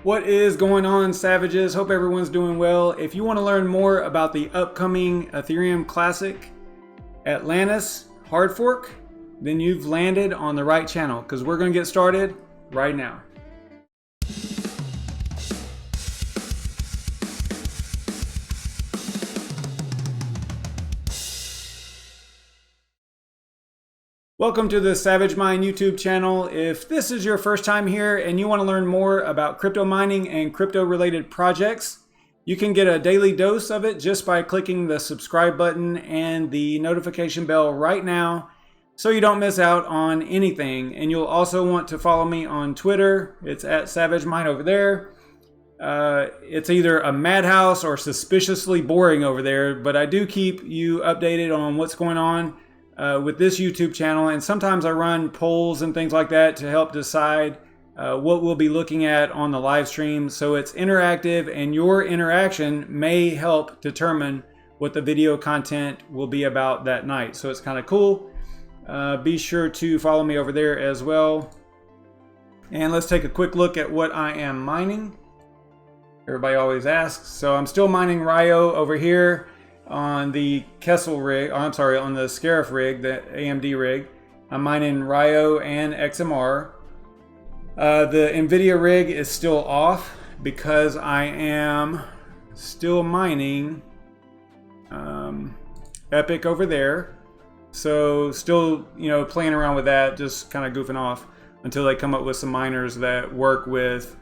What is going on, Savages? Hope everyone's doing well. If you want to learn more about the upcoming Ethereum Classic Atlantis hard fork, then you've landed on the right channel because we're going to get started right now. Welcome to the SavageMine YouTube channel. If this is your first time here and you want to learn more about crypto mining and crypto related projects, you can get a daily dose of it just by clicking the subscribe button and the notification bell right now so you don't miss out on anything. And you'll also want to follow me on Twitter. It's at SavageMine over there. It's either a madhouse or suspiciously boring over there, but I do keep you updated on what's going on with this YouTube channel, and sometimes I run polls and things like that to help decide what we'll be looking at on the live stream. So it's interactive, and your interaction may help determine what the video content will be about that night. So it's kind of cool. Be sure to follow me over there as well. And let's take a quick look at what I am mining. Everybody always asks. So I'm still mining Ryo over here on the Kessel rig, on the Scarif rig, the AMD rig. I'm mining Ryo and XMR. The NVIDIA rig is still off because I am still mining Epic over there. So still, playing around with that, just kind of goofing off until they come up with some miners that work with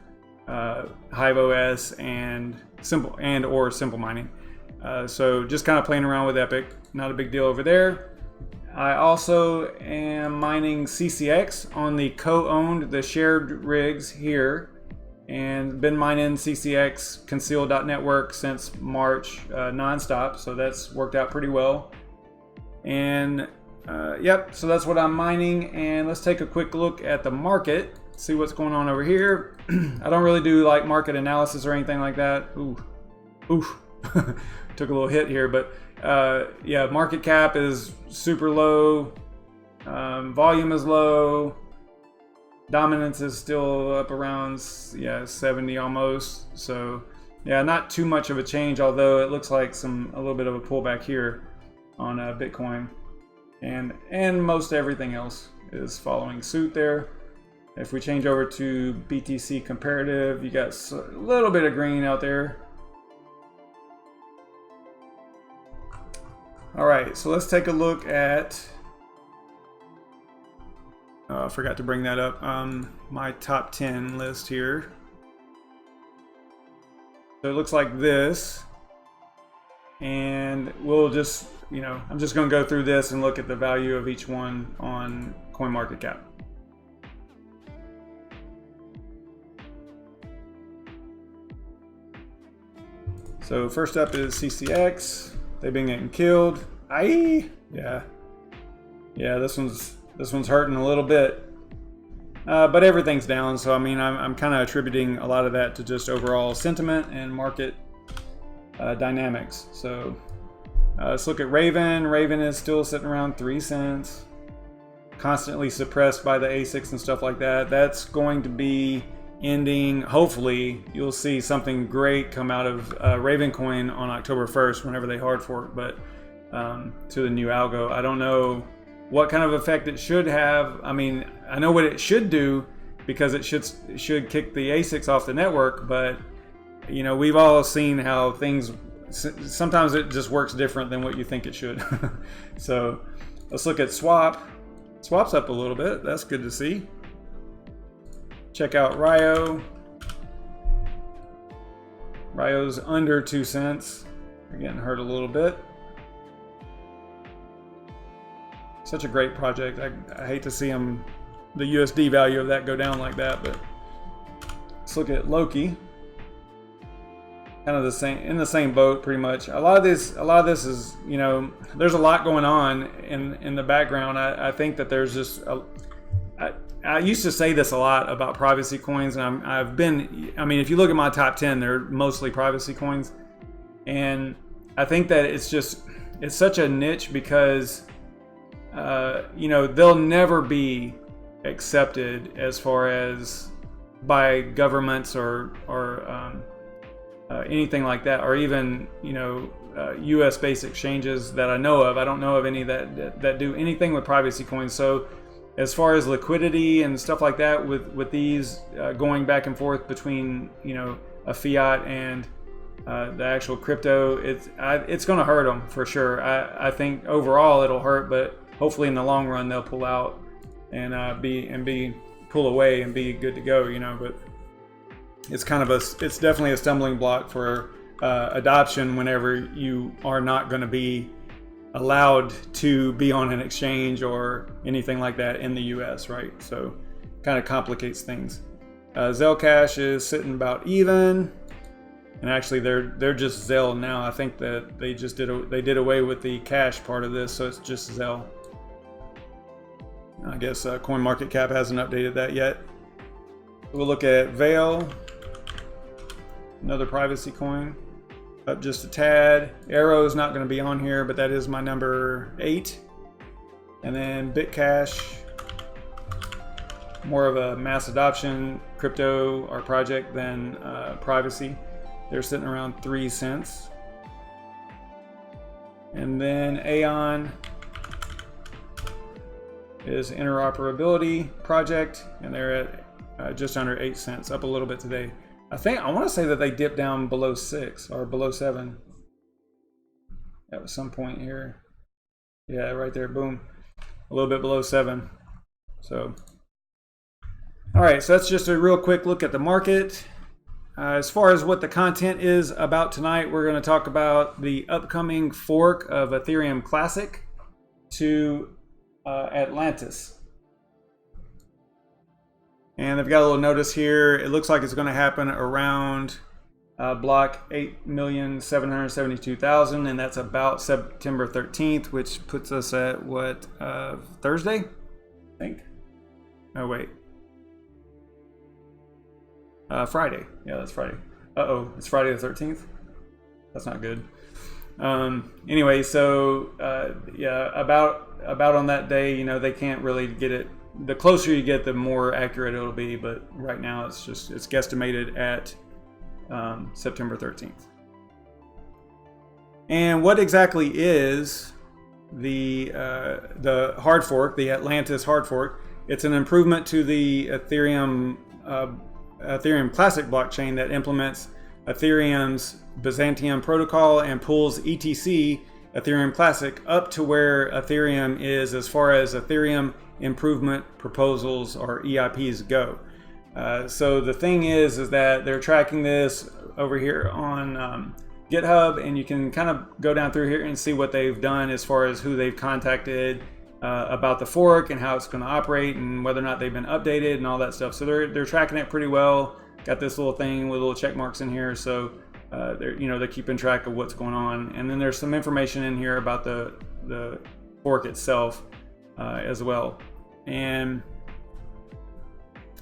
HiveOS and simple mining. So just kind of playing around with Epic, not a big deal over there. I also am mining CCX on the co-owned, the shared rigs here, and been mining CCX conceal.network since March nonstop, so that's worked out pretty well. And yep, so that's what I'm mining. And let's take a quick look at the market, see what's going on over here. I don't really do like market analysis or anything like that. Ooh. Took a little hit here, but yeah, market cap is super low, volume is low, dominance is still up around 70 almost. So yeah, not too much of a change, although it looks like a little bit of a pullback here on Bitcoin, and most everything else is following suit there. If we change over to BTC comparative, you got a little bit of green out there. All right, so let's take a look at, I forgot to bring that up, my top 10 list here. So it looks like this, and we'll just, I'm just gonna go through this and look at the value of each one on CoinMarketCap. So first up is CCX. They've been getting killed. Yeah, this one's hurting a little bit. But everything's down, so I mean, I'm kind of attributing a lot of that to just overall sentiment and market dynamics. So let's look at Raven. Raven is still sitting around 3 cents, constantly suppressed by the ASICs and stuff like that. That's going to be ending. Hopefully you'll see something great come out of Ravencoin on October 1st whenever they hard fork, but to the new algo. I don't know what kind of effect it should have. I mean, I know what it should do because it should kick the ASICs off the network, but we've all seen how things sometimes it just works different than what you think it should. So let's look at Swap. Swap's up a little bit. That's good to see. Check out Ryo. Ryo's under 2 cents. They're getting hurt a little bit. Such a great project. I hate to see the USD value of that go down like that, but let's look at Loki. Kind of in the same boat, pretty much. A lot of this is, there's a lot going on in the background. I think that there's just I used to say this a lot about privacy coins, and I mean, if you look at my top 10, they're mostly privacy coins. And I think that it's such a niche because, they'll never be accepted as far as by governments or anything like that, or even U.S. based exchanges that I know of. I don't know of any that do anything with privacy coins. So as far as liquidity and stuff like that, with these going back and forth between a fiat and the actual crypto, it's going to hurt them for sure. I think overall it'll hurt, but hopefully in the long run they'll pull out and pull away and be good to go. But it's it's definitely a stumbling block for adoption whenever you are not going to be allowed to be on an exchange or anything like that in the US, right? So kind of complicates things. Zelle is sitting about even, and actually they're just Zelle now. I think that they did away with the cash part of this, so it's just Zelle. I guess CoinMarketCap hasn't updated that yet. We'll look at Veil, another privacy coin, up just a tad. Arrow is not going to be on here, but that is my number 8. And then Bitcash, more of a mass adoption crypto or project than privacy. They're sitting around 3 cents. And then Aeon is interoperability project, and they're at just under 8 cents, up a little bit today. I want to say that they dipped down below 6 or below 7 at some point here. Yeah, right there, boom, a little bit below 7. So, all right, so that's just a real quick look at the market. As far as what the content is about tonight, we're going to talk about the upcoming fork of Ethereum Classic to Atlantis. And they've got a little notice here. It looks like it's going to happen around block 8,772,000, and that's about September 13th, which puts us at what, Thursday? I think. Oh, wait. Friday. Yeah, that's Friday. Uh-oh, it's Friday the 13th? That's not good. Anyway, so yeah, about on that day, they can't really get it. The closer you get, the more accurate it'll be, but right now it's guesstimated at September 13th. And what exactly is the hard fork, the Atlantis hard fork? It's an improvement to the Ethereum Classic blockchain that implements Ethereum's Byzantium protocol and pulls ETC, Ethereum Classic, up to where Ethereum is as far as Ethereum improvement proposals or EIPs go. So the thing is that they're tracking this over here on GitHub, and you can kind of go down through here and see what they've done as far as who they've contacted about the fork and how it's going to operate and whether or not they've been updated and all that stuff. So they're tracking it pretty well. Got this little thing with little check marks in here, so they're keeping track of what's going on. And then there's some information in here about the fork itself as well. And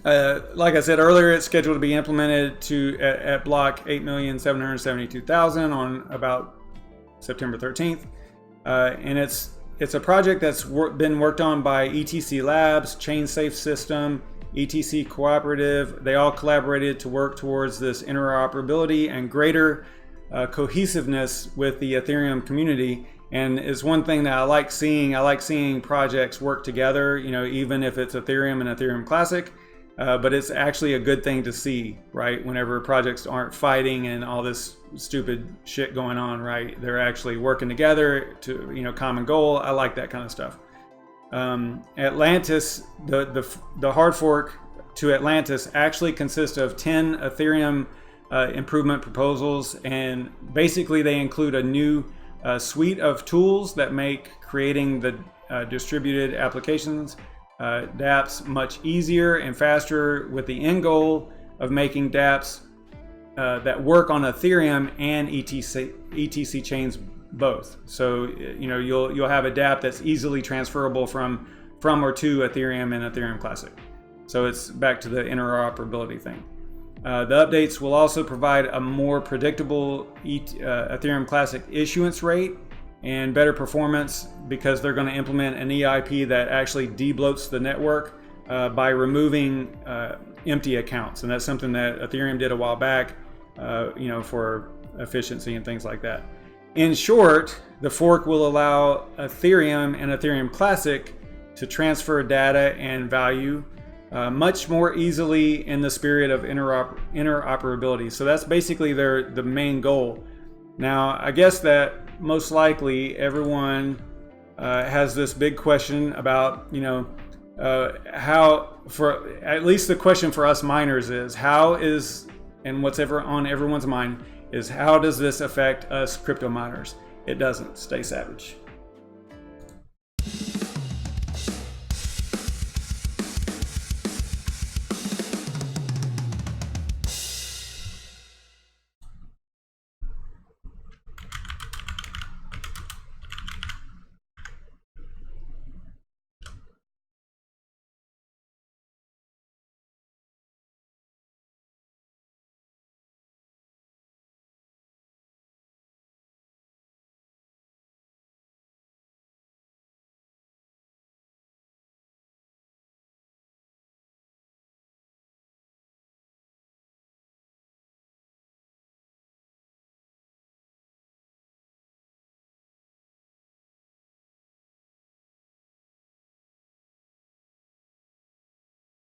like I said earlier, it's scheduled to be implemented at block 8,772,000 on about September 13th. And it's a project that's been worked on by ETC Labs, ChainSafe System, ETC Cooperative. They all collaborated to work towards this interoperability and greater cohesiveness with the Ethereum community. And it's one thing that I like seeing. I like seeing projects work together, even if it's Ethereum and Ethereum Classic. But it's actually a good thing to see, right? Whenever projects aren't fighting and all this stupid shit going on, right? They're actually working together to, common goal. I like that kind of stuff. Atlantis, the hard fork to Atlantis actually consists of 10 Ethereum improvement proposals, and basically they include a new suite of tools that make creating the distributed applications dApps much easier and faster, with the end goal of making dApps that work on Ethereum and ETC chains both. So you'll have a dApp that's easily transferable from or to Ethereum and Ethereum Classic. So it's back to the interoperability thing. The updates will also provide a more predictable Ethereum Classic issuance rate and better performance, because they're going to implement an EIP that actually debloats the network by removing empty accounts, and that's something that Ethereum did a while back, for efficiency and things like that. In short, the fork will allow Ethereum and Ethereum Classic to transfer data and value much more easily in the spirit of interoperability. So that's basically the main goal. Now, I guess that most likely everyone has this big question about, how, for at least the question for us miners is, and what's ever on everyone's mind is, how does this affect us crypto miners? It doesn't. Stay savage.